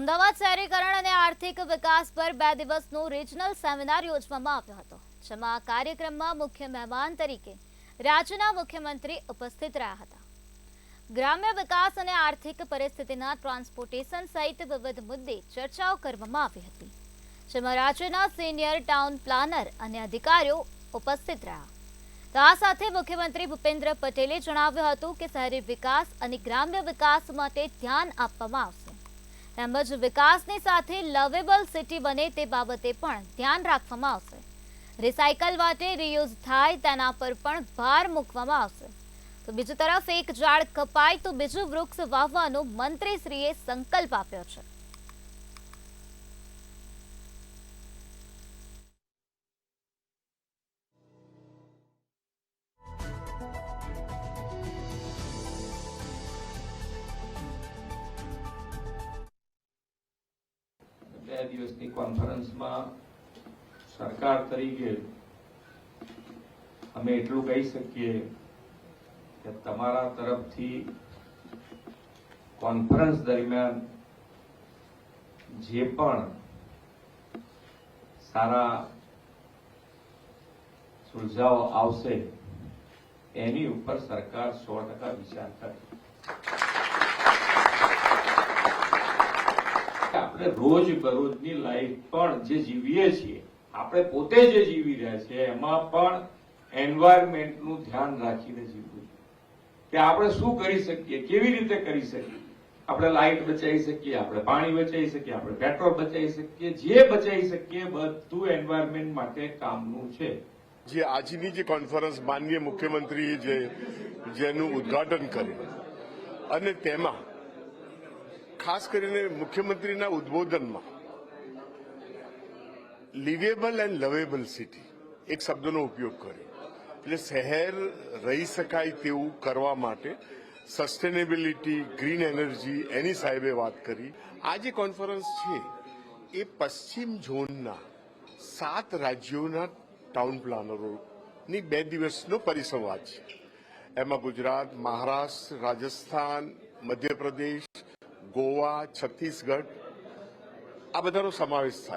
અમદાવાદ શહેરીકરણ અને આર્થિક વિકાસ પર 2 દિવસનો રિજનલ સેમિનાર યોજવામાં આવ્યો હતો, જેમાં કાર્યક્રમમાં મુખ્ય મહેમાન તરીકે રાજ્યના મુખ્યમંત્રી ઉપસ્થિત રહ્યા હતા. ગ્રામ્ય વિકાસ અને આર્થિક પરિસ્થિતિના ટ્રાન્સપોર્ટેશન સહિત વિવિધ મુદ્દે ચર્ચાઓ કરવામાં આવી હતી, જેમાં રાજ્યના સિનિયર ટાઉન પ્લાનર અને અધિકારીઓ ઉપસ્થિત રહ્યા. તો આ સાથે મુખ્યમંત્રી ભૂપેન્દ્ર પટેલે જણાવ્યું હતું કે શહેરી વિકાસ અને ગ્રામ્ય વિકાસ માટે ધ્યાન આપવામાં આવશે, તેમજ વિકાસની સાથે લવેબલ સિટી બને તે બાબતે પણ ધ્યાન રાખવામાં આવશે. રિસાયકલ માટે રીયુઝ થાય તેના પર પણ ભાર મૂકવામાં આવશે. તો બીજી તરફ એક ઝાડ કપાય તો બીજું વૃક્ષ વાવવાનો મંત્રીશ્રીએ સંકલ્પ આપ્યો છે. બે દિવસની કોન્ફરન્સમાં સરકાર તરીકે અમે એટલું કહી શકીએ કે તમારા તરફથી કોન્ફરન્સ દરમિયાન જે પણ સારા સુઝાવ આવશે એની ઉપર સરકાર 100% વિચાર કરે. આપણે રોજ બરોજની લાઈફ પણ જે જીવીએ છીએ, આપણે પોતે જે જીવી રહ્યા છીએ એમાં પણ એન્વાયરમેન્ટનું ધ્યાન રાખીને જીવવું, કે આપણે શું કરી શકીએ, કેવી રીતે કરી શકીએ. આપણે લાઇટ બચાવી શકીએ, આપણે પાણી બચાવી શકીએ, આપણે પેટ્રોલ બચાવી શકીએ, જે બચાવી શકીએ બધું એન્વાયરમેન્ટ માટે કામનું છે. જે આજની જે કોન્ફરન્સ માનનીય મુખ્યમંત્રીએ જેનું ઉદ્ઘાટન કર્યું અને તેમાં ખાસ કરીને મુખ્યમંત્રીના ઉદ્બોધનમાં લિવેબલ એન્ડ લવેબલ સિટી એક શબ્દનો ઉપયોગ કર્યો. એટલે શહેર રહી શકાય તેવું કરવા માટે સસ્ટેનેબિલિટી, ગ્રીન એનર્જી એની સાહેબે વાત કરી. આ જે કોન્ફરન્સ છે એ પશ્ચિમ ઝોનના 7 રાજ્યોના ટાઉન પ્લાનરોની 2 દિવસનો પરિસંવાદ છે. એમાં ગુજરાત, મહારાષ્ટ્ર, રાજસ્થાન, મધ્યપ્રદેશ, ગોવા, છત્તીસગઢ આ બધાનો સમાવેશ થાય.